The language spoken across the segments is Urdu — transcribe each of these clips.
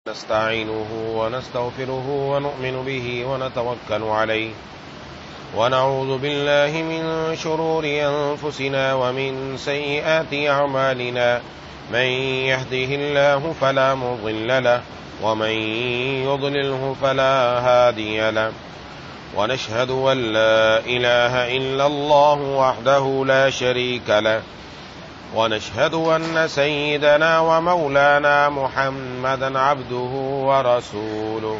نستعينه ونستغفره ونؤمن به ونتوكل عليه ونعوذ بالله من شرور أنفسنا ومن سيئات أعمالنا من يهده الله فلا مضل له ومن يضلله فلا هادي له ونشهد أن لا إله إلا الله وحده لا شريك له ونشهد أن سيدنا ومولانا محمدا عبده ورسوله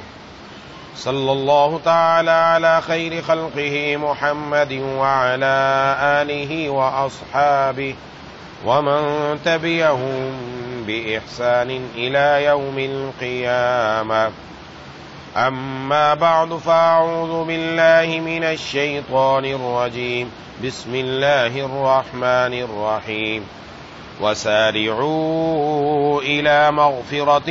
صلى الله تعالى على خير خلقه محمد وعلى آله وأصحابه ومن تبعهم بإحسان إلى يوم القيامة. أما بعد فأعوذ بالله من الشيطان الرجيم. بسم الله الرحمن الرحيم. وسارعوا إلى مغفرة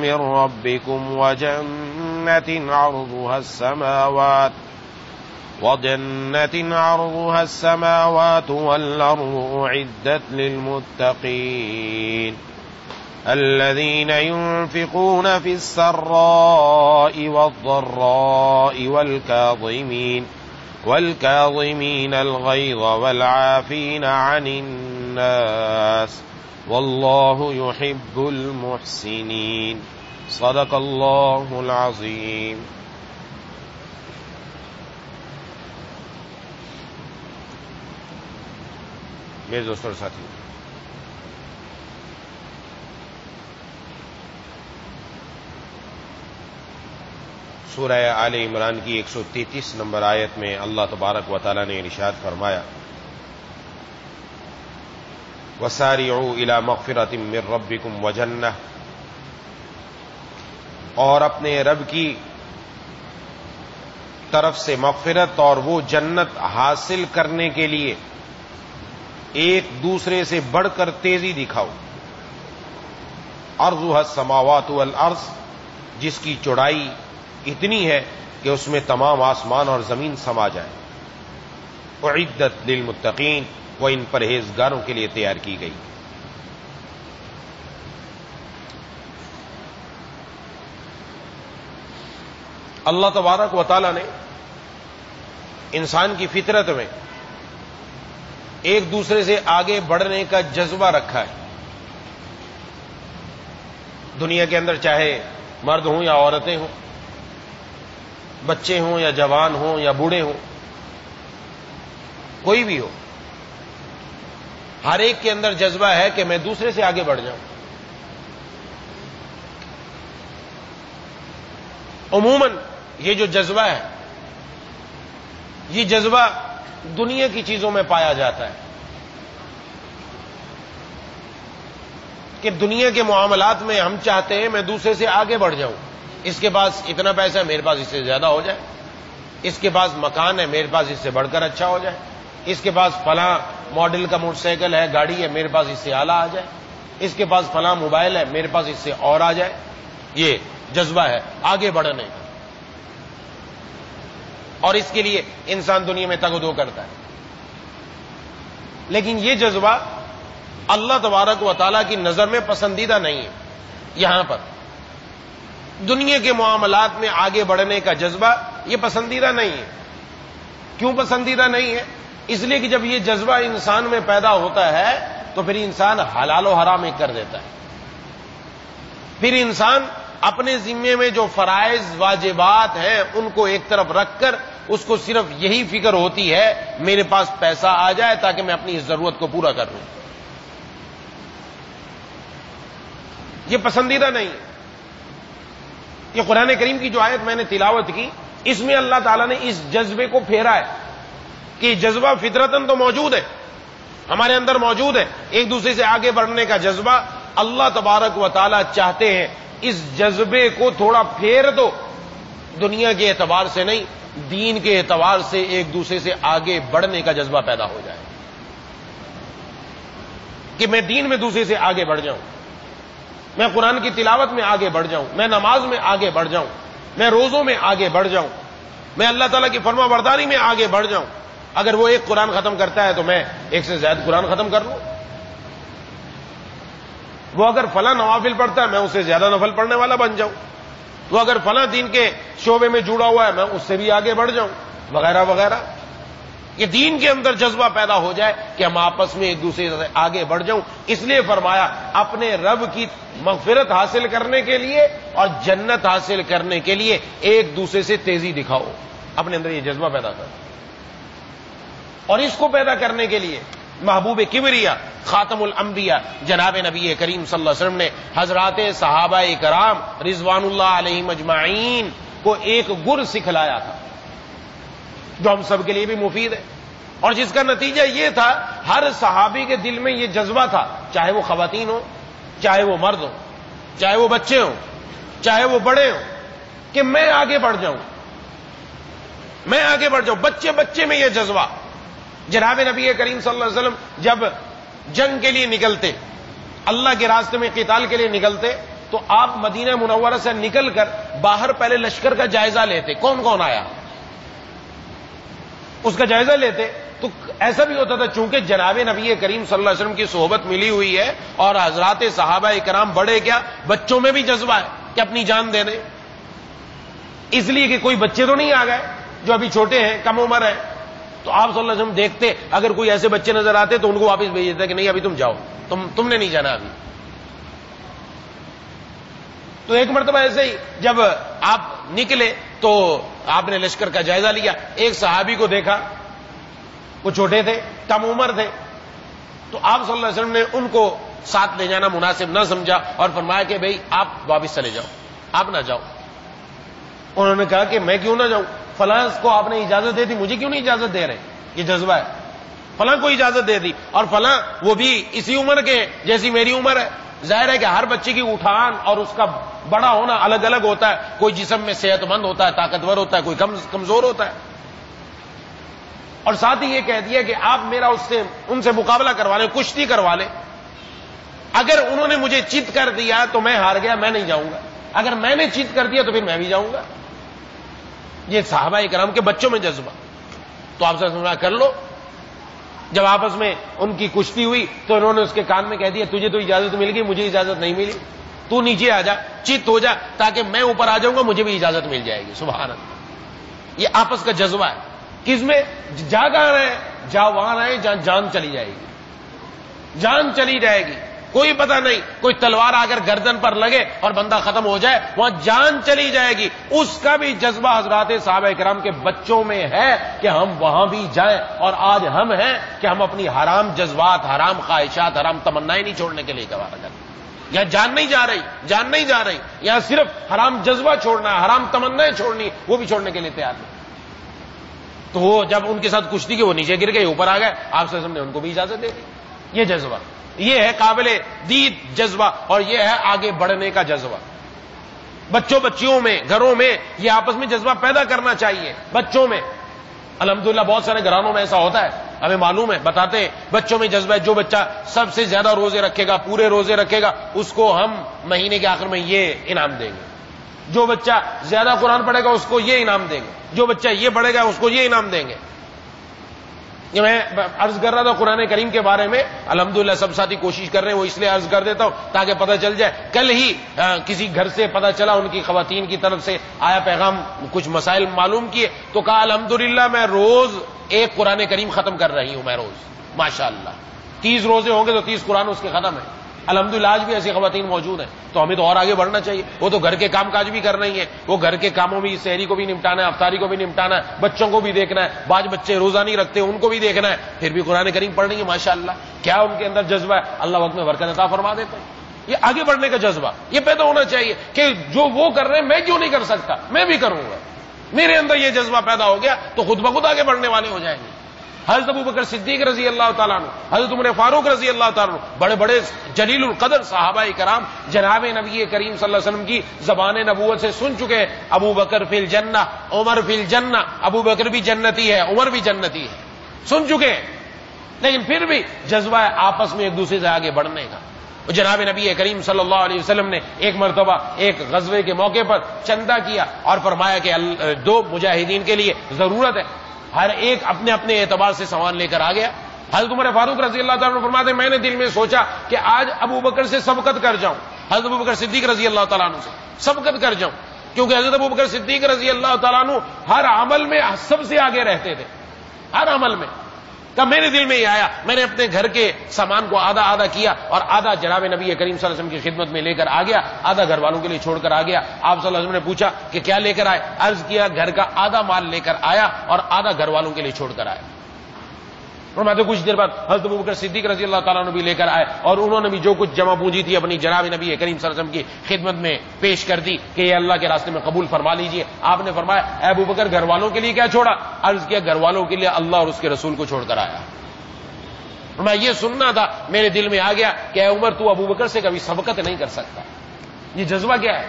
من ربكم وجنة عرضها السماوات والأرض أعدت للمتقين الذين ينفقون في السراء والضراء والكاظمين الغيظ والعافين عن الناس والله يحب المحسنين. صدق الله العظيم. میرے دوستوں اور ساتھیوں، سورہ آل عمران کی 133 نمبر آیت میں اللہ تبارک و تعالی نے ارشاد فرمایا، وَسَارِعُوا إِلَى مَغْفِرَةٍ مِّن رَبِّكُمْ وَجَنَّةٍ، اور اپنے رب کی طرف سے مغفرت اور وہ جنت حاصل کرنے کے لیے ایک دوسرے سے بڑھ کر تیزی دکھاؤ. عرضها السماوات والارض، جس کی چوڑائی اتنی ہے کہ اس میں تمام آسمان اور زمین سما جائے. اعدت للمتقین، وہ ان پرہیزگاروں کے لیے تیار کی گئی. اللہ تبارک و تعالی نے انسان کی فطرت میں ایک دوسرے سے آگے بڑھنے کا جذبہ رکھا ہے. دنیا کے اندر چاہے مرد ہوں یا عورتیں ہوں، بچے ہوں یا جوان ہوں یا بوڑھے ہوں، کوئی بھی ہو، ہر ایک کے اندر جذبہ ہے کہ میں دوسرے سے آگے بڑھ جاؤں. عموماً یہ جو جذبہ ہے، یہ جذبہ دنیا کی چیزوں میں پایا جاتا ہے کہ دنیا کے معاملات میں ہم چاہتے ہیں میں دوسرے سے آگے بڑھ جاؤں. اس کے پاس اتنا پیسہ ہے، میرے پاس اس سے زیادہ ہو جائے. اس کے پاس مکان ہے، میرے پاس اس سے بڑھ کر اچھا ہو جائے. اس کے پاس فلاں ماڈل کا موٹر سائیکل ہے، گاڑی ہے، میرے پاس اس سے اعلیٰ آ جائے. اس کے پاس فلاں موبائل ہے، میرے پاس اس سے اور آ جائے. یہ جذبہ ہے آگے بڑھنے کا، اور اس کے لیے انسان دنیا میں تگ و دو کرتا ہے. لیکن یہ جذبہ اللہ تبارک و تعالیٰ کی نظر میں پسندیدہ نہیں ہے. یہاں پر دنیا کے معاملات میں آگے بڑھنے کا جذبہ یہ پسندیدہ نہیں ہے. کیوں پسندیدہ نہیں ہے؟ اس لیے کہ جب یہ جذبہ انسان میں پیدا ہوتا ہے تو پھر انسان حلال و حرام ایک کر دیتا ہے. پھر انسان اپنے ذمے میں جو فرائض واجبات ہیں ان کو ایک طرف رکھ کر اس کو صرف یہی فکر ہوتی ہے میرے پاس پیسہ آ جائے تاکہ میں اپنی اس ضرورت کو پورا کر لوں. یہ پسندیدہ نہیں. یہ قرآن کریم کی جو آیت میں نے تلاوت کی، اس میں اللہ تعالیٰ نے اس جذبے کو پھیرا ہے کہ جذبہ فطرتاً تو موجود ہے، ہمارے اندر موجود ہے، ایک دوسرے سے آگے بڑھنے کا جذبہ. اللہ تبارک و تعالیٰ چاہتے ہیں اس جذبے کو تھوڑا پھیر دو، دنیا کے اعتبار سے نہیں، دین کے اعتبار سے ایک دوسرے سے آگے بڑھنے کا جذبہ پیدا ہو جائے کہ میں دین میں دوسرے سے آگے بڑھ جاؤں، میں قرآن کی تلاوت میں آگے بڑھ جاؤں، میں نماز میں آگے بڑھ جاؤں، میں روزوں میں آگے بڑھ جاؤں، میں اللہ تعالیٰ کی فرما برداری میں آگے بڑھ جاؤں. اگر وہ ایک قرآن ختم کرتا ہے تو میں ایک سے زیادہ قرآن ختم کر لوں. وہ اگر فلاں نوافل پڑھتا ہے میں اس سے زیادہ نفل پڑھنے والا بن جاؤں، وہ اگر فلاں دین کے شعبے میں جڑا ہوا ہے میں اس سے بھی آگے بڑھ جاؤں، وغیرہ وغیرہ. کہ دین کے اندر جذبہ پیدا ہو جائے کہ ہم آپس میں ایک دوسرے سے آگے بڑھ جاؤں. اس لیے فرمایا اپنے رب کی مغفرت حاصل کرنے کے لیے اور جنت حاصل کرنے کے لیے ایک دوسرے سے تیزی دکھاؤ، اپنے اندر یہ جذبہ پیدا کرو. اور اس کو پیدا کرنے کے لیے محبوب کبریا خاتم الانبیاء جناب نبی کریم صلی اللہ علیہ وسلم نے حضرات صحابہ کرام رضوان اللہ علیہم اجمعین کو ایک گر سکھلایا تھا جو ہم سب کے لیے بھی مفید ہے، اور جس کا نتیجہ یہ تھا ہر صحابی کے دل میں یہ جذبہ تھا، چاہے وہ خواتین ہوں، چاہے وہ مرد ہوں، چاہے وہ بچے ہوں، چاہے وہ بڑے ہوں، کہ میں آگے بڑھ جاؤں، میں آگے بڑھ جاؤں. بچے بچے میں یہ جذبہ. جناب نبی کریم صلی اللہ علیہ وسلم جب جنگ کے لیے نکلتے، اللہ کے راستے میں قتال کے لیے نکلتے، تو آپ مدینہ منورہ سے نکل کر باہر پہلے لشکر کا جائزہ لیتے، کون کون آیا اس کا جائزہ لیتے. تو ایسا بھی ہوتا تھا چونکہ جناب نبی کریم صلی اللہ علیہ وسلم کی صحبت ملی ہوئی ہے اور حضرات صحابہ کرام بڑے کیا بچوں میں بھی جذبہ ہے کہ اپنی جان دے دیں، اس لیے کہ کوئی بچے تو نہیں آ گئے جو ابھی چھوٹے ہیں، کم عمر ہیں. تو آپ صلی اللہ علیہ وسلم دیکھتے اگر کوئی ایسے بچے نظر آتے تو ان کو واپس بھیج دیتے کہ نہیں ابھی تم جاؤ، تم نے نہیں جانا ابھی. تو ایک مرتبہ ایسے ہی جب آپ نکلے تو آپ نے لشکر کا جائزہ لیا، ایک صحابی کو دیکھا وہ چھوٹے تھے، کم عمر تھے، تو آپ صلی اللہ علیہ وسلم نے ان کو ساتھ لے جانا مناسب نہ سمجھا اور فرمایا کہ بھئی آپ واپس چلے جاؤ، آپ نہ جاؤ. انہوں نے کہا کہ میں کیوں نہ جاؤں، فلاں کو آپ نے اجازت دے دی، مجھے کیوں نہیں اجازت دے رہے؟ یہ جذبہ ہے. فلاں کو اجازت دے دی اور فلاں وہ بھی اسی عمر کے جیسی میری عمر ہے. ظاہر ہے کہ ہر بچے کی اٹھان اور اس کا بڑا ہونا الگ الگ ہوتا ہے، کوئی جسم میں صحت مند ہوتا ہے، طاقتور ہوتا ہے، کوئی کمزور ہوتا ہے. اور ساتھ ہی یہ کہہ دیا کہ آپ میرا ان سے مقابلہ کروا لیں، کشتی کروا لیں. اگر انہوں نے مجھے چیت کر دیا تو میں ہار گیا، میں نہیں جاؤں گا، اگر میں نے چیت کر دیا تو پھر میں بھی جاؤں گا. یہ صحابہ کرام کے بچوں میں جذبہ. تو آپ سے سمجھا کر لو. جب آپس میں ان کی کشتی ہوئی تو انہوں نے اس کے کان میں کہہ دیا تجھے تو اجازت مل گئی، مجھے اجازت نہیں ملی، تو نیچے آ جا، چت ہو جا تاکہ میں اوپر آ جاؤں گا، مجھے بھی اجازت مل جائے گی. سبحان اللہ. یہ آپس کا جذبہ ہے. کس میں؟ جا کہاں رہے؟ جا وہاں رہے جہاں جان چلی جائے گی، جان چلی جائے گی، کوئی پتہ نہیں، کوئی تلوار آ کر گردن پر لگے اور بندہ ختم ہو جائے، وہاں جان چلی جائے گی. اس کا بھی جذبہ حضرات صحابہ کرام کے بچوں میں ہے کہ ہم وہاں بھی جائیں. اور آج ہم ہیں کہ ہم اپنی حرام جذبات، حرام خواہشات، حرام تمنائیں نہیں چھوڑنے کے لیے گوارا کرتے. یہاں جان نہیں جا رہی، جان نہیں جا رہی، یہاں صرف حرام جذبہ چھوڑنا ہے، حرام تمنائیں چھوڑنی، وہ بھی چھوڑنے کے لیے تیار نہیں. تو وہ جب ان کے ساتھ کشتی کی وہ نیچے گر گئے، اوپر آ گئے، آپ سے ہم نے ان کو بھی اجازت دے دی. یہ جذبہ، یہ ہے قابل دید جذبہ، اور یہ ہے آگے بڑھنے کا جذبہ. بچوں بچیوں میں، گھروں میں یہ آپس میں جذبہ پیدا کرنا چاہیے. بچوں میں الحمدللہ بہت سارے گھرانوں میں ایسا ہوتا ہے، ہمیں معلوم ہے، بتاتے ہیں بچوں میں جذبہ ہے. جو بچہ سب سے زیادہ روزے رکھے گا، پورے روزے رکھے گا، اس کو ہم مہینے کے آخر میں یہ انعام دیں گے. جو بچہ زیادہ قرآن پڑھے گا اس کو یہ انعام دیں گے. جو بچہ یہ پڑھے گا اس کو یہ انعام دیں گے. یہ میں عرض کر رہا تھا قرآن کریم کے بارے میں، الحمدللہ سب ساتھی کوشش کر رہے ہیں، وہ اس لیے عرض کر دیتا ہوں تاکہ پتہ چل جائے. کل ہی کسی گھر سے پتہ چلا، ان کی خواتین کی طرف سے آیا پیغام، کچھ مسائل معلوم کیے تو کہا الحمدللہ میں روز ایک قرآن کریم ختم کر رہی ہوں. میں روز ماشاءاللہ 30 روزے ہوں گے تو 30 قرآن اس کے ختم ہیں. الحمدللہ آج بھی ایسی خواتین موجود ہیں. تو ہمیں تو اور آگے بڑھنا چاہیے. وہ تو گھر کے کام کاج بھی کر رہی ہیں، وہ گھر کے کاموں میں شہری کو بھی نمٹانا ہے، افطاری کو بھی نمٹانا ہے، بچوں کو بھی دیکھنا ہے. بعض بچے روزہ نہیں رکھتے، ان کو بھی دیکھنا ہے، پھر بھی قرآن کریم پڑھ رہی ہیں. ماشاءاللہ کیا ان کے اندر جذبہ ہے. اللہ وقت میں برکت عطا فرما دیتے ہیں. یہ آگے بڑھنے کا جذبہ یہ پیدا ہونا چاہیے کہ جو وہ کر رہے ہیں میں کیوں نہیں کر سکتا، میں بھی کروں گا. میرے اندر یہ جذبہ پیدا ہو گیا تو خود بخود آگے بڑھنے والے ہو جائیں گے. حضرت ابوبکر صدیق رضی اللہ تعالیٰ عنہ، حضرت عمر فاروق رضی اللہ تعالیٰ عنہ، بڑے بڑے جلیل القدر صحابہ کرام جناب نبی کریم صلی اللہ علیہ وسلم کی زبان نبوت سے سن چکے ہیں. ابو بکر فی الجنہ، عمر فی الجنہ، ابو بکر بھی جنتی ہے، عمر بھی جنتی ہے، سن چکے ہیں. لیکن پھر بھی جذبہ ہے آپس میں ایک دوسرے سے آگے بڑھنے کا. جناب نبی کریم صلی اللہ علیہ وسلم نے ایک مرتبہ ایک غزوے کے موقع پر چندہ کیا اور فرمایا کہ 2 مجاہدین کے لیے ضرورت ہے. ہر ایک اپنے اپنے اعتبار سے سامان لے کر آ گیا حضرت عمر فاروق رضی اللہ تعالیٰ عنہ فرماتے ہیں میں نے دل میں سوچا کہ آج ابو بکر سے سبقت کر جاؤں، حضرت ابو بکر صدیق رضی اللہ تعالیٰ عنہ سے سبقت کر جاؤں، کیونکہ حضرت ابو بکر صدیق رضی اللہ تعالیٰ عنہ ہر عمل میں سب سے آگے رہتے تھے، ہر عمل میں۔ تب میرے دل میں یہ آیا، میں نے اپنے گھر کے سامان کو آدھا آدھا کیا اور آدھا جناب نبی کریم صلی اللہ علیہ وسلم کی خدمت میں لے کر آ گیا، آدھا گھر والوں کے لیے چھوڑ کر آ گیا۔ آپ صلی اللہ علیہ وسلم نے پوچھا کہ کیا لے کر آئے؟ عرض کیا گھر کا آدھا مال لے کر آیا اور آدھا گھر والوں کے لیے چھوڑ کر آیا۔ فرماتے کچھ دیر بعد حضرت ابو بکر صدیق رضی اللہ تعالیٰ عنہ بھی لے کر آئے اور انہوں نے بھی جو کچھ جمع پونجی تھی اپنی جناب نبی کریم صلی اللہ علیہ وسلم کی خدمت میں پیش کر دی کہ یہ اللہ کے راستے میں قبول فرما لیجئے۔ آپ نے فرمایا اے ابو بکر گھر والوں کے لیے کیا چھوڑا؟ عرض کیا گھر والوں کے لیے اللہ اور اس کے رسول کو چھوڑ کر آیا۔ میں یہ سننا تھا، میرے دل میں آ گیا کہ اے عمر تو ابو بکر سے کبھی سبقت نہیں کر سکتا۔ یہ جذبہ کیا ہے؟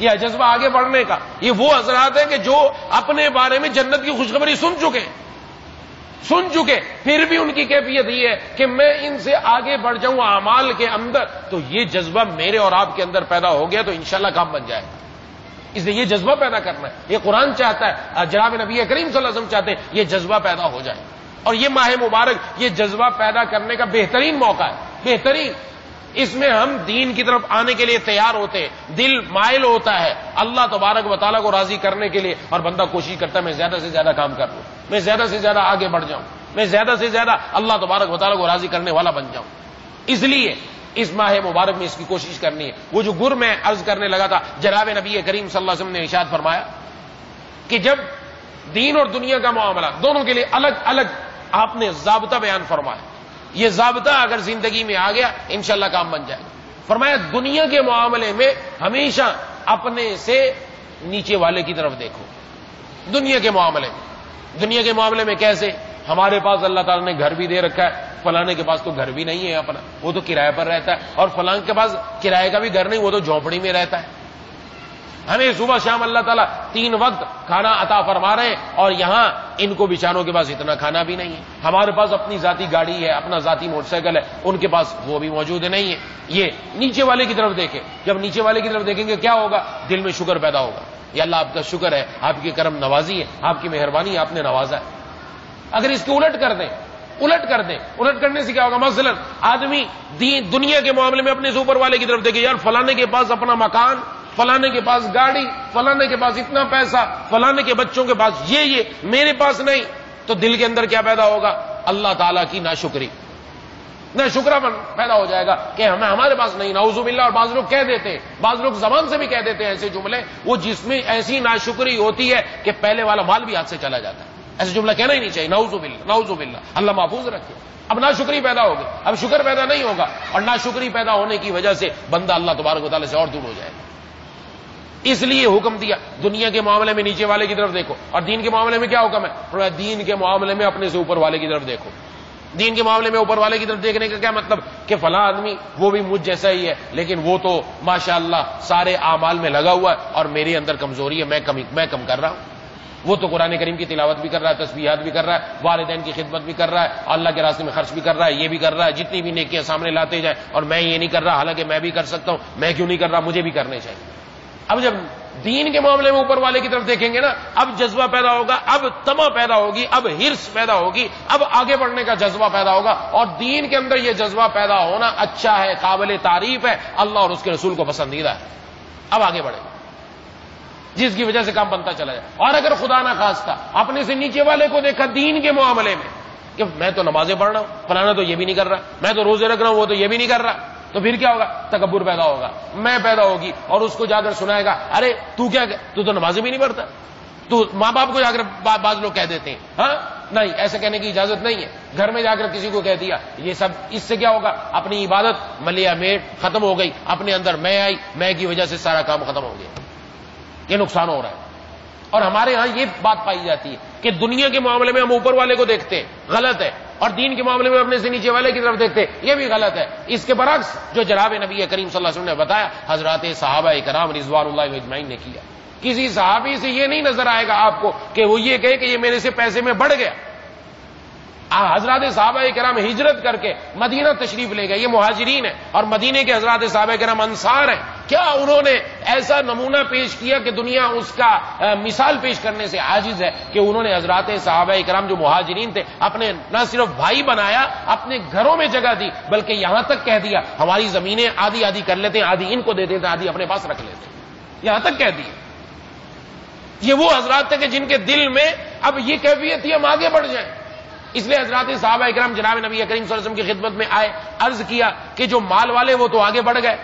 یہ جذبہ آگے بڑھنے کا۔ یہ وہ حضرات ہیں کہ جو اپنے بارے میں جنت کی خوشخبری سن چکے، پھر بھی ان کی کیفیت یہ ہے کہ میں ان سے آگے بڑھ جاؤں اعمال کے اندر، تو یہ جذبہ میرے اور آپ کے اندر پیدا ہو گیا تو انشاءاللہ کام بن جائے گا۔ اس لیے یہ جذبہ پیدا کرنا ہے، یہ قرآن چاہتا ہے، جناب نبی کریم صلی اللہ علیہ وسلم چاہتے ہیں یہ جذبہ پیدا ہو جائے، اور یہ ماہ مبارک یہ جذبہ پیدا کرنے کا بہترین موقع ہے، بہترین۔ اس میں ہم دین کی طرف آنے کے لیے تیار ہوتے ہیں، دل مائل ہوتا ہے اللہ تبارک و تعالیٰ کو راضی کرنے کے لیے، اور بندہ کوشش کرتا ہے میں زیادہ سے زیادہ کام کر لوں، میں زیادہ سے زیادہ آگے بڑھ جاؤں، میں زیادہ سے زیادہ اللہ تبارک و تعالیٰ کو راضی کرنے والا بن جاؤں۔ اس لیے اس ماہ مبارک میں اس کی کوشش کرنی ہے۔ وہ جو گر میں عرض کرنے لگا تھا، جناب نبی کریم صلی اللہ علیہ وسلم نے ارشاد فرمایا کہ جب دین اور دنیا کا معاملہ دونوں کے لیے الگ الگ آپ نے ضابطہ بیان فرمایا، یہ ضابطہ اگر زندگی میں آ گیا انشاءاللہ کام بن جائے گا۔ فرمایا دنیا کے معاملے میں ہمیشہ اپنے سے نیچے والے کی طرف دیکھو۔ دنیا کے معاملے میں کیسے؟ ہمارے پاس اللہ تعالیٰ نے گھر بھی دے رکھا ہے، فلانے کے پاس تو گھر بھی نہیں ہے اپنا، وہ تو کرایہ پر رہتا ہے، اور فلاں کے پاس کرایہ کا بھی گھر نہیں، وہ تو جھونپڑی میں رہتا ہے۔ ہمیں صبح شام اللہ تعالیٰ 3 وقت کھانا عطا فرما رہے ہیں، اور یہاں ان کو بیچاروں کے پاس اتنا کھانا بھی نہیں ہے۔ ہمارے پاس اپنی ذاتی گاڑی ہے، اپنا ذاتی موٹر سائیکل ہے، ان کے پاس وہ بھی موجود نہیں ہے۔ یہ نیچے والے کی طرف دیکھیں، جب نیچے والے کی طرف دیکھیں گے کیا ہوگا؟ دل میں شکر پیدا ہوگا، یہ اللہ آپ کا شکر ہے، آپ کی کرم نوازی ہے، آپ کی مہربانی، آپ نے نوازا ہے۔ اگر اس کی الٹ کر دیں، الٹ کرنے سے کیا ہوگا؟ مثلا آدمی دنیا کے معاملے میں اپنے سے اوپر والے کی طرف دیکھے، یار فلانے کے پاس اپنا مکان، فلانے کے پاس گاڑی، فلانے کے پاس اتنا پیسہ، فلانے کے بچوں کے پاس یہ میرے پاس نہیں، تو دل کے اندر کیا پیدا ہوگا؟ اللہ تعالیٰ کی ناشکری، ناشکرا پیدا ہو جائے گا کہ ہمارے پاس نہیں، نعوذ باللہ۔ اور بعض لوگ کہہ دیتے ہیں، بعض لوگ زبان سے بھی کہہ دیتے ہیں ایسے جملے، وہ جس میں ایسی ناشکری ہوتی ہے کہ پہلے والا مال بھی ہاتھ سے چلا جاتا ہے۔ ایسے جملہ کہنا ہی نہیں چاہیے، نعوذ باللہ، نعوذ باللہ، اللہ محفوظ رکھے۔ اب ناشکری پیدا ہوگی، اب شکر پیدا نہیں ہوگا، اور ناشکری پیدا ہونے کی وجہ سے بندہ اللہ تبارک و تعالیٰ سے اور دور ہو جائے گا۔ اس لیے حکم دیا دنیا کے معاملے میں نیچے والے کی طرف دیکھو، اور دین کے معاملے میں کیا حکم ہے؟ دین کے معاملے میں اپنے سے اوپر والے کی طرف دیکھو۔ دین کے معاملے میں اوپر والے کی طرف دیکھنے کا کیا مطلب؟ کہ فلاں آدمی وہ بھی مجھ جیسا ہی ہے، لیکن وہ تو ماشاءاللہ سارے اعمال میں لگا ہوا ہے، اور میرے اندر کمزوری ہے، میں کم کر رہا ہوں۔ وہ تو قرآن کریم کی تلاوت بھی کر رہا ہے، تسبیحات بھی کر رہا ہے، والدین کی خدمت بھی کر رہا ہے، اللہ کے راستے میں خرچ بھی کر رہا ہے، یہ بھی کر رہا ہے، جتنی بھی نیکیاں سامنے لاتے جائیں، اور میں یہ نہیں کر رہا، حالانکہ میں بھی کر سکتا ہوں، میں کیوں نہیں کر رہا؟ مجھے بھی کرنے چاہیے۔ اب جب دین کے معاملے میں اوپر والے کی طرف دیکھیں گے نا، اب جذبہ پیدا ہوگا، اب طمع پیدا ہوگی، اب ہرس پیدا ہوگی، اب آگے بڑھنے کا جذبہ پیدا ہوگا، اور دین کے اندر یہ جذبہ پیدا ہونا اچھا ہے، قابل تعریف ہے، اللہ اور اس کے رسول کو پسندیدہ ہے۔ اب آگے بڑھے گا، جس کی وجہ سے کام بنتا چلا جائے۔ اور اگر خدا نہ خواستہ اپنے سے نیچے والے کو دیکھا دین کے معاملے میں کہ میں تو نمازیں پڑھ رہا ہوں، فلانا تو یہ بھی نہیں کر رہا، میں تو روزے رکھ رہا ہوں، وہ تو یہ بھی نہیں کر رہا، تو پھر کیا ہوگا؟ تکبر پیدا ہوگا، میں پیدا ہوگی، اور اس کو جا کر سنائے گا ارے تو نمازیں بھی نہیں پڑھتا، تو ماں باپ کو جا کر بعض لوگ کہہ دیتے ہیں، ہاں نہیں ایسا کہنے کی اجازت نہیں ہے، گھر میں جا کر کسی کو کہہ دیا، یہ سب اس سے کیا ہوگا؟ اپنی عبادت ملیا میٹ ختم ہو گئی، اپنے اندر میں آئی، میں کی وجہ سے سارا کام ختم ہو گیا، یہ نقصان ہو رہا ہے۔ اور ہمارے ہاں یہ بات پائی جاتی ہے کہ دنیا کے معاملے میں ہم اوپر والے کو دیکھتے ہیں، غلط ہے، اور دین کے معاملے میں اپنے سے نیچے والے کی طرف دیکھتے ہیں، یہ بھی غلط ہے۔ اس کے برعکس جو جناب نبی کریم صلی اللہ علیہ وسلم نے بتایا، حضرات صحابہ کرام رضوان اللہ اجمعین نے کیا۔ کسی صحابی سے یہ نہیں نظر آئے گا آپ کو کہ وہ یہ کہے کہ یہ میرے سے پیسے میں بڑھ گیا۔ حضرات صحابہ کرام ہجرت کر کے مدینہ تشریف لے گئے، یہ مہاجرین ہیں، اور مدینے کے حضرات صحابہ کرام انصار ہیں۔ کیا انہوں نے ایسا نمونہ پیش کیا کہ دنیا اس کا مثال پیش کرنے سے عاجز ہے کہ انہوں نے حضرات صحابہ کرام جو مہاجرین تھے اپنے نہ صرف بھائی بنایا، اپنے گھروں میں جگہ دی، بلکہ یہاں تک کہہ دیا ہماری زمینیں آدھی آدھی کر لیتے ہیں، آدھی ان کو دے دیتے ہیں، آدھی اپنے پاس رکھ لیتے ہیں، یہاں تک کہہ دیا۔ یہ وہ حضرات تھے کہ جن کے دل میں اب یہ کیفیت تھی ہم آگے بڑھ جائیں، اس لیے حضرات صحابہ کرام جناب نبی کریم صلی اللہ علیہ وسلم کی خدمت میں آئے، عرض کیا کہ جو مال والے وہ تو آگے بڑھ گئے،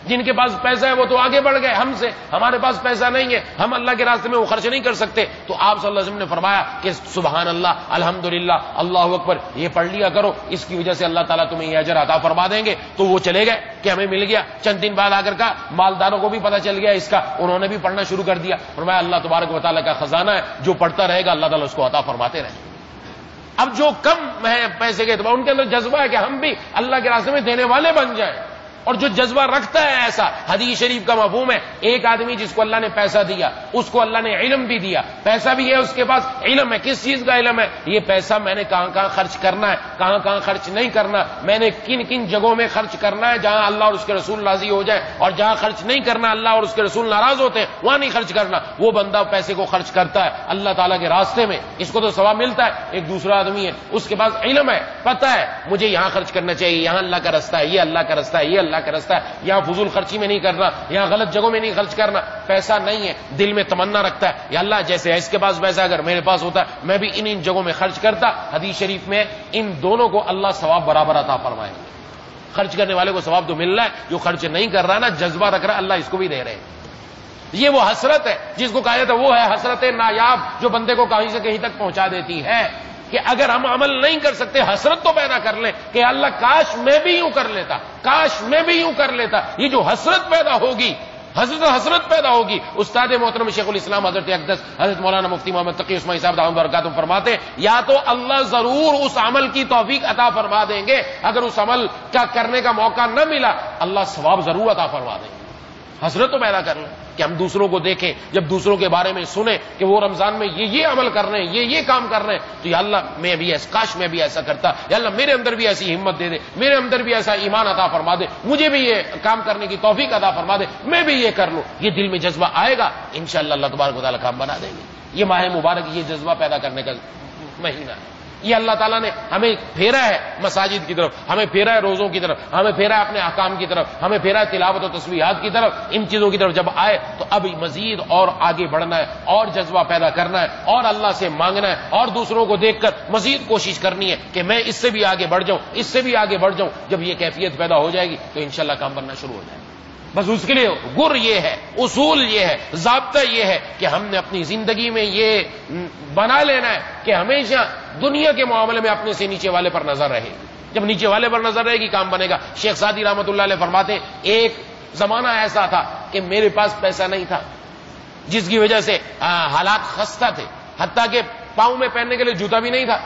جن کے پاس پیسہ ہے وہ تو آگے بڑھ گئے ہم سے، ہمارے پاس پیسہ نہیں ہے، ہم اللہ کے راستے میں وہ خرچ نہیں کر سکتے۔ تو آپ صلی اللہ علیہ وسلم نے فرمایا کہ سبحان اللہ، الحمدللہ، اللہ اکبر، یہ پڑھ لیا کرو، اس کی وجہ سے اللہ تعالیٰ تمہیں یہ اجر عطا فرما دیں گے۔ تو وہ چلے گئے کہ ہمیں مل گیا، چند دن بعد آ کر کہا مالداروں کو بھی پتہ چل گیا اس کا، انہوں نے بھی پڑھنا شروع کر دیا۔ فرمایا اللہ تبارک و تعالیٰ کا خزانہ ہے، جو پڑھتا رہے گا اللہ تعالیٰ اس کو عطا فرماتے رہے۔ اب جو کم ہے پیسے کے اعتبار ان کے اندر جذبہ ہے کہ ہم بھی اللہ کے راستے میں دینے والے بن جائیں، اور جو جذبہ رکھتا ہے ایسا، حدیث شریف کا مفہوم ہے ایک آدمی جس کو اللہ نے پیسہ دیا، اس کو اللہ نے علم بھی دیا، پیسہ بھی ہے اس کے پاس، علم ہے، کس چیز کا علم ہے؟ یہ پیسہ میں نے کہاں کہاں خرچ کرنا ہے، کہاں کہاں خرچ نہیں کرنا، میں نے کن کن جگہوں میں خرچ کرنا ہے جہاں اللہ اور اس کے رسول راضی ہو جائے، اور جہاں خرچ نہیں کرنا اللہ اور اس کے رسول ناراض ہوتے ہیں وہاں نہیں خرچ کرنا۔ وہ بندہ پیسے کو خرچ کرتا ہے اللہ تعالیٰ کے راستے میں، اس کو تو ثواب ملتا ہے۔ ایک دوسرا آدمی ہے اس کے پاس علم ہے، پتہ ہے مجھے یہاں خرچ کرنا چاہیے، یہاں اللہ کا رستہ ہے، یہ اللہ کا رستہ ہے، یہ اللہ کا رستہ ہے، یہاں فضول خرچی میں نہیں کرنا، یہاں غلط جگہوں میں نہیں خرچ کرنا۔ پیسہ نہیں ہے، دل میں تمنا رکھتا ہے یا اللہ جیسے اس کے پاس پیسہ اگر میرے پاس ہوتا میں بھی ان جگہوں میں خرچ کرتا۔ حدیث شریف میں ان دونوں کو اللہ ثواب برابر عطا فرمائیں گے۔ خرچ کرنے والے کو ثواب تو مل رہا ہے، جو خرچ نہیں کر رہا نا، جذبہ رکھ رہا ہے، اللہ اس کو بھی دے رہے ہیں۔ یہ وہ حسرت ہے جس کو کہا جاتا ہے، وہ ہے حسرت نایاب جو بندے کو کہیں سے کہیں تک پہنچا دیتی ہے کہ اگر ہم عمل نہیں کر سکتے حسرت تو پیدا کر لیں کہ اللہ کاش میں بھی یوں کر لیتا، کاش میں بھی یوں کر لیتا۔ یہ جو حسرت پیدا ہوگی، حسرت پیدا ہوگی۔ استاد محترم شیخ الاسلام حضرت اقدس حضرت مولانا مفتی محمد تقی عثمانی صاحب دامت برکاتہم فرماتے ہیں یا تو اللہ ضرور اس عمل کی توفیق عطا فرما دیں گے، اگر اس عمل کا کرنے کا موقع نہ ملا اللہ ثواب ضرور عطا فرما دیں گے۔ حسرت تو پیدا کر لیں کہ ہم دوسروں کو دیکھیں، جب دوسروں کے بارے میں سنیں کہ وہ رمضان میں یہ عمل کر رہے ہیں، یہ کام کر رہے ہیں، تو یا اللہ میں بھی کاش میں بھی ایسا کرتا، یا اللہ میرے اندر بھی ایسی ہمت دے دے، میرے اندر بھی ایسا ایمان عطا فرما دے، مجھے بھی یہ کام کرنے کی توفیق عطا فرما دے، میں بھی یہ کر لوں۔ یہ دل میں جذبہ آئے گا انشاءاللہ اللہ تبارک و تعالیٰ کام بنا دیں گے۔ یہ ماہ مبارک یہ جذبہ پیدا کرنے کا مہینہ ہے۔ یہ اللہ تعالیٰ نے ہمیں پھیرا ہے مساجد کی طرف، ہمیں پھیرا ہے روزوں کی طرف، ہمیں پھیرا ہے اپنے احکام کی طرف، ہمیں پھیرا ہے تلاوت و تسبیحات کی طرف۔ ان چیزوں کی طرف جب آئے تو اب مزید اور آگے بڑھنا ہے، اور جذبہ پیدا کرنا ہے، اور اللہ سے مانگنا ہے، اور دوسروں کو دیکھ کر مزید کوشش کرنی ہے کہ میں اس سے بھی آگے بڑھ جاؤں، اس سے بھی آگے بڑھ جاؤں۔ جب یہ کیفیت پیدا ہو جائے گی تو انشاءاللہ کام بننا شروع ہو جائے گا۔ بس اس کے لیے گر یہ ہے، اصول یہ ہے، ضابطہ یہ ہے کہ ہم نے اپنی زندگی میں یہ بنا لینا ہے کہ ہمیشہ دنیا کے معاملے میں اپنے سے نیچے والے پر نظر رہے۔ جب نیچے والے پر نظر رہے گی کام بنے گا۔ شیخ سعدی رحمۃ اللہ علیہ فرماتے ہیں ایک زمانہ ایسا تھا کہ میرے پاس پیسہ نہیں تھا، جس کی وجہ سے حالات خستہ تھے، حتیٰ کہ پاؤں میں پہننے کے لیے جوتا بھی نہیں تھا۔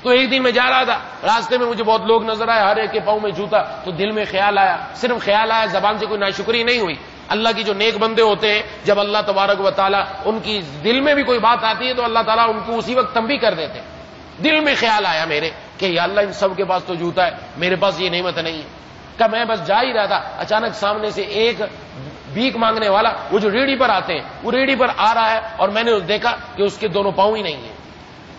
تو ایک دن میں جا رہا تھا، راستے میں مجھے بہت لوگ نظر آئے، ہر ایک کے پاؤں میں جوتا، تو دل میں خیال آیا، صرف خیال آیا، زبان سے کوئی ناشکری نہیں ہوئی۔ اللہ کی جو نیک بندے ہوتے ہیں جب اللہ تبارک و تعالیٰ ان کی دل میں بھی کوئی بات آتی ہے تو اللہ تعالیٰ ان کو اسی وقت تنبیہ کر دیتے ہیں۔ دل میں خیال آیا میرے کہ یا اللہ ان سب کے پاس تو جوتا ہے، میرے پاس یہ نعمت نہیں ہے۔ کہ میں بس جا ہی رہا تھا، اچانک سامنے سے ایک بھیک مانگنے والا، وہ جو ریڑھی پر آتے ہیں، وہ ریڑھی پر آ رہا ہے اور میں نے دیکھا کہ اس کے دونوں پاؤں ہی نہیں ہیں،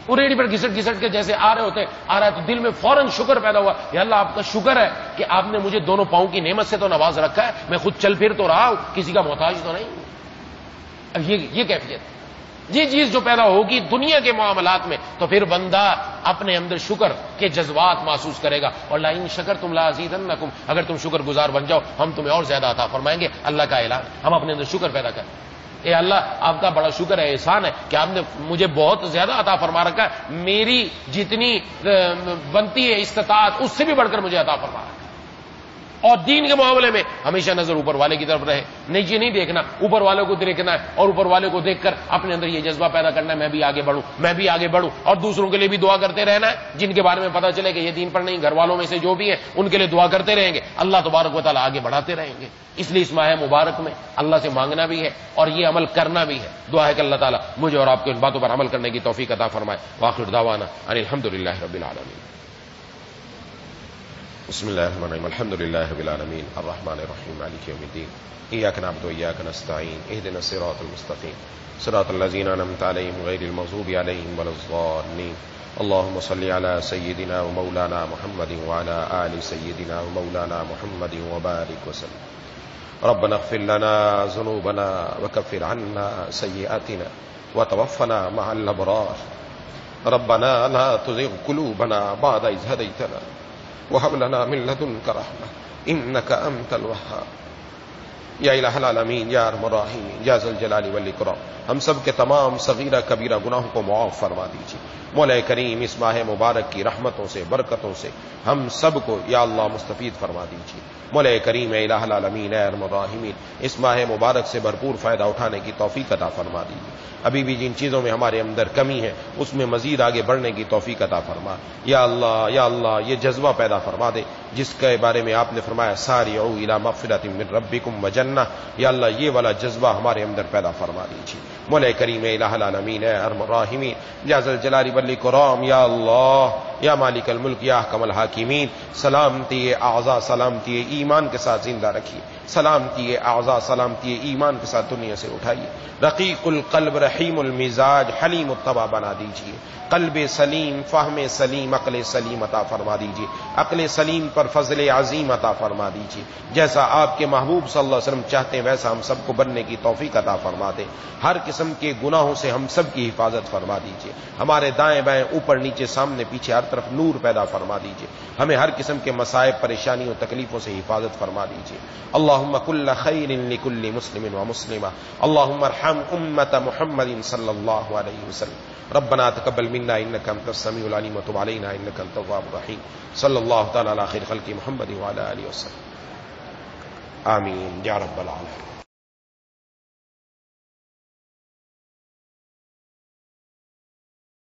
وہ ریڑھی پر گھسٹ گھسٹ کے جیسے آ رہے ہوتے آ رہا ہے، تو دل میں فوراً شکر پیدا ہوا، یا اللہ آپ کا شکر ہے کہ آپ نے مجھے دونوں پاؤں کی نعمت سے تو نواز رکھا ہے، میں خود چل پھر تو رہا ہوں، کسی کا محتاج تو نہیں ہوں۔ اب یہ کیفیت یہ چیز جو پیدا ہوگی دنیا کے معاملات میں تو پھر بندہ اپنے اندر شکر کے جذبات محسوس کرے گا، اور لئن شکرتم لازیدنکم، اگر تم شکر گزار بن جاؤ ہم تمہیں اور زیادہ عطا فرمائیں گے۔ اللہ کا اعلان، ہم اپنے اندر شکر پیدا کریں، اے اللہ آپ کا بڑا شکر ہے، احسان ہے کہ آپ نے مجھے بہت زیادہ عطا فرما رکھا ہے، میری جتنی بنتی ہے استطاعت اس سے بھی بڑھ کر مجھے عطا فرما رکھا ہے۔ اور دین کے معاملے میں ہمیشہ نظر اوپر والے کی طرف رہے، نیچے نہیں دیکھنا، اوپر والے کو دیکھنا ہے، اور اوپر والے کو دیکھ کر اپنے اندر یہ جذبہ پیدا کرنا ہے میں بھی آگے بڑھوں، میں بھی آگے بڑھوں، اور دوسروں کے لیے بھی دعا کرتے رہنا ہے، جن کے بارے میں پتہ چلے کہ یہ دین پر نہیں، گھر والوں میں سے جو بھی ہیں ان کے لیے دعا کرتے رہیں گے، اللہ تبارک و تعالیٰ آگے بڑھاتے رہیں گے۔ اس لیے اس ماہ مبارک میں اللہ سے مانگنا بھی ہے اور یہ عمل کرنا بھی ہے۔ دعا ہے کہ اللہ تعالیٰ مجھے اور آپ کو ان باتوں پر عمل کرنے کی توفیق عطا فرمائے۔ وآخر دعوانا ان الحمد للہ رب العالمین۔ بسم الله الرحمن الرحيم الحمد لله رب العالمين الرحمن الرحيم مالك يوم الدين إياك نعبد وإياك نستعين اهدنا الصراط المستقيم صراط الذين أنعمت عليهم غير المغضوب عليهم ولا الضالين اللهم صل على سيدنا ومولانا محمد وعلى آل سيدنا ومولانا محمد وبارك وسلم ربنا اغفر لنا ذنوبنا وكفر عنا سيئاتنا وتوفنا مع الأبرار ربنا لا تزغ قلوبنا بعد إذ هديتنا وهب لنا من لدنك رحمة إنك أنت الوهاب یا الہ العالمین یا ارحم الراحمین یا ذی الجلال والاکرام ہم سب کے تمام صغیرہ کبیرہ گناہوں کو معاف فرما دیجیے مولا کریم اس ماہ مبارک کی رحمتوں سے برکتوں سے ہم سب کو یا اللہ مستفید فرما دیجیے مولا کریم اے الہ العالمین اے ارحم الراحمین اس ماہ مبارک سے بھرپور فائدہ اٹھانے کی توفیق عطا فرما دیجیے ابھی بھی جن چیزوں میں ہمارے اندر کمی ہے اس میں مزید آگے بڑھنے کی توفیق عطا فرما یا اللہ یہ جذبہ پیدا فرما دے جس کے بارے میں آپ نے فرمایا سارعوا الی مغفرۃ من ربکم وجنہ یا اللہ یہ والا جذبہ ہمارے اندر پیدا فرما دیجیے مولا کریم الہ العالمین اے ارحم الراحمین یا ذی الجلال والاکرام یا اللہ یا مالک الملک یا احکم الحاکمین سلامتی اعضاء سلامتی ایمان کے ساتھ زندہ رکھیے سلامتی اعضاء سلامتی ایمان کے ساتھ دنیا سے اٹھائیے رقیق القلب رحیم المزاج حلیم الطبع بنا دیجیے قلب سلیم فہم سلیم عقل سلیم عطا فرما دیجیے عقل سلیم پر فضل عظیم عطا فرما دیجیے جیسا آپ کے محبوب صلی اللہ علیہ وسلم چاہتے ہیں ویسا ہم سب کو بننے کی توفیق عطا فرما دے ہر قسم کے گناہوں سے ہم سب کی حفاظت فرما دیجیے ہمارے دائیں بائیں اوپر نیچے سامنے پیچھے ہر طرف نور پیدا فرما دیجیے ہمیں ہر قسم کے مصائب پریشانیوں تکلیفوں سے حفاظت فرما دیجیے اللہم کل خیر لکل مسلم و مسلمہ اللہم ارحم امت محمد صلی اللہ علیہ وسلم ربنا تقبل منا انك انت السميع العليم وتب علينا انك انت التواب الرحيم صلى الله تعالى على خير خلق محمد وعلى اله وصحبه آمين يا رب العالمين.